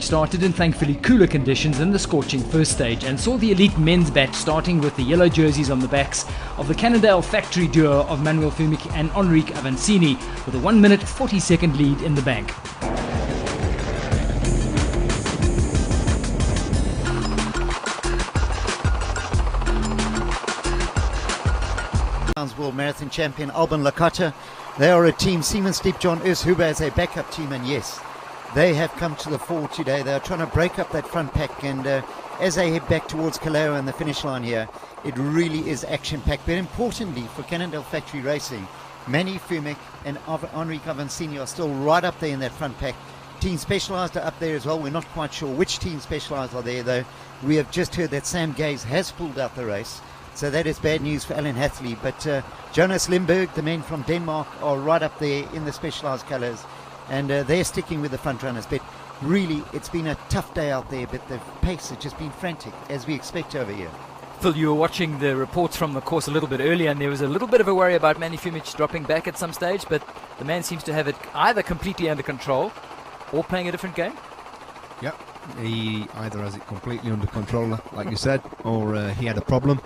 started in thankfully cooler conditions than the scorching first stage and saw the elite men's batch starting with the yellow jerseys on the backs of the Cannondale factory duo of Manuel Fumic and Henrique Avancini with a 1 minute 40-second lead in the bank. World Marathon Champion Alban Lakata. They are a team. Siemens Deep John Huber as a backup team, and yes, they have come to the fore today. They are trying to break up that front pack, and as they head back towards Kaleo and the finish line here, it really is action-packed. But importantly for Cannondale Factory Racing, Manny Fumic and Henrique Avancini are still right up there in that front pack. Team Specialised are up there as well. We're not quite sure which Team Specialised are there, though. We have just heard that Sam Gaze has pulled out the race. So that is bad news for Alan Hathley. But Jonas Limburg, the men from Denmark, are right up there in the Specialised colours. And they're sticking with the front runners. But really, it's been a tough day out there. But the pace has just been frantic, as we expect over here. Phil, you were watching the reports from the course a little bit earlier, and there was a little bit of a worry about Manny Fumic dropping back at some stage. But the man seems to have it either completely under control or playing a different game. Yep. He either has it completely under control, like you said, or he had a problem.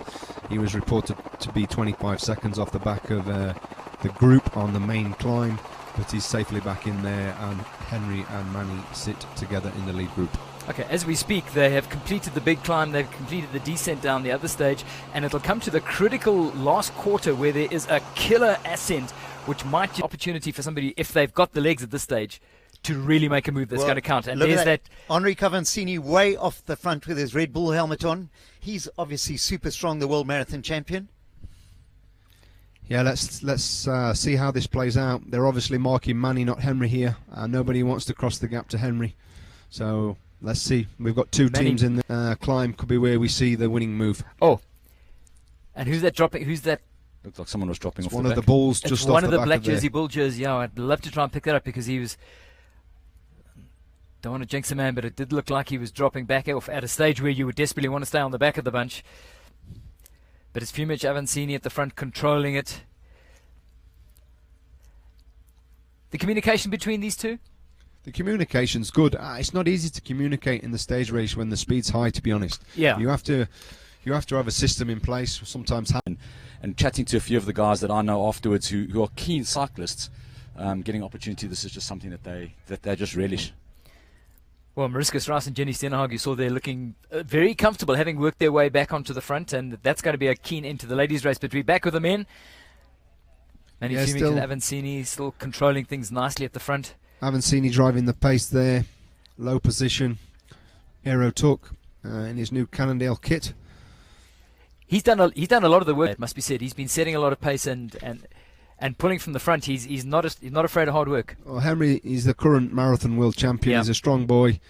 He was reported to be 25 seconds off the back of the group on the main climb, but he's safely back in there, and Henry and Manny sit together in the lead group. Okay, as we speak, they have completed the big climb, they've completed the descent down the other stage, and it'll come to the critical last quarter where there is a killer ascent, which might be an opportunity for somebody, if they've got the legs at this stage, to really make a move that's going to count. And there's that. Henrique Avancini way off the front with his Red Bull helmet on. He's obviously super strong, the World Marathon Champion. Yeah, let's see how this plays out. They're obviously marking Manny, not Henry here. Nobody wants to cross the gap to Henry. So let's see. We've got two teams in the climb. Could be where we see the winning move. Oh, and who's that dropping? Who's that? Looks like someone was dropping off one the of back. the bulls just off one the of the back black of jersey, bull jersey. Yeah, I'd love to try and pick that up because he was. Don't want to jinx a man, but it did look like he was dropping back off at a stage where you would desperately want to stay on the back of the bunch. But it's Fumic Avancini at the front controlling it. The communication between these two? The communication's good. It's not easy to communicate in the stage race when the speed's high, to be honest. Yeah. You have to have a system in place. Sometimes and chatting to a few of the guys that I know afterwards who are keen cyclists, getting opportunity. This is just something that they just relish. Well, Mariska Strass and Jenny Stenhag, you saw they're looking very comfortable, having worked their way back onto the front, and that's going to be a keen into the ladies' race. But we're back with the men. Manny Fumic and Avancini still controlling things nicely at the front. Avancini driving the pace there, low position. Aero took in his new Cannondale kit. He's done a lot of the work, it must be said. He's been setting a lot of pace and pulling from the front. He's not afraid of hard work. Well, Henry is the current marathon world champion. Yeah. He's a strong boy.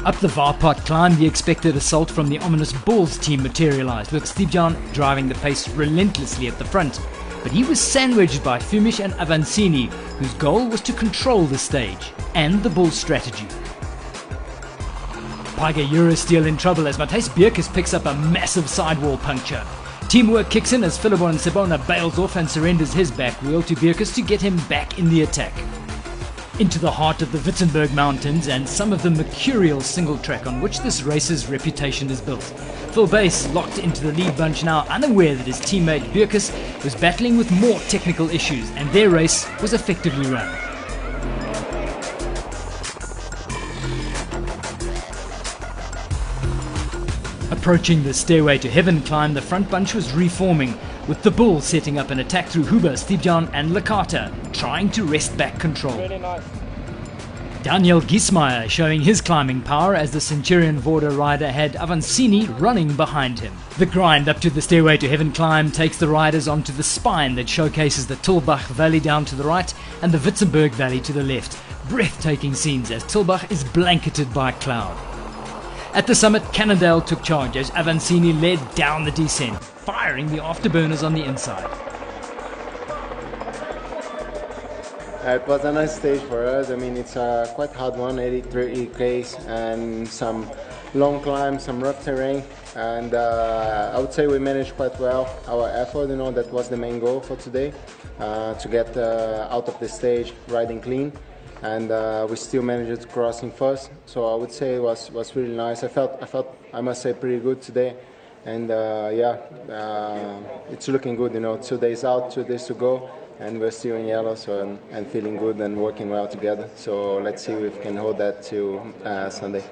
Up the Varpot climb, the expected assault from the ominous Bulls team materialized, with Stepjan driving the pace relentlessly at the front. But he was sandwiched by Fumic and Avancini, whose goal was to control the stage and the Bulls' strategy. Paiga Eurosteel in trouble as Matthijs Bierkes picks up a massive sidewall puncture. Teamwork kicks in as Philibon Sebona bails off and surrenders his back wheel to Bierkes to get him back in the attack. Into the heart of the Wittenberg Mountains and some of the mercurial single track on which this race's reputation is built. Phil Bass locked into the lead bunch now, unaware that his teammate Bierkes was battling with more technical issues and their race was effectively run. Approaching the Stairway to Heaven climb, the front bunch was reforming, with the Bull setting up an attack through Huber, Stepjan and Lakata, trying to wrest back control. Really nice. Daniel Giesmeyer showing his climbing power as the Centurion Vorder rider had Avancini running behind him. The grind up to the Stairway to Heaven climb takes the riders onto the spine that showcases the Tilbach Valley down to the right and the Witzenberg Valley to the left. Breathtaking scenes as Tilbach is blanketed by cloud. At the summit, Cannondale took charge as Avancini led down the descent, firing the afterburners on the inside. It was a nice stage for us. I mean, it's a quite hard one, 83 Ks and some long climb, some rough terrain, and I would say we managed quite well our effort. You know, that was the main goal for today, to get out of the stage riding clean, and we still managed to cross in first. So I would say it was really nice. I felt I must say pretty good today, and it's looking good. You know, 2 days out, 2 days to go, and we're still in yellow, so and feeling good and working well together. So let's see if we can hold that till Sunday.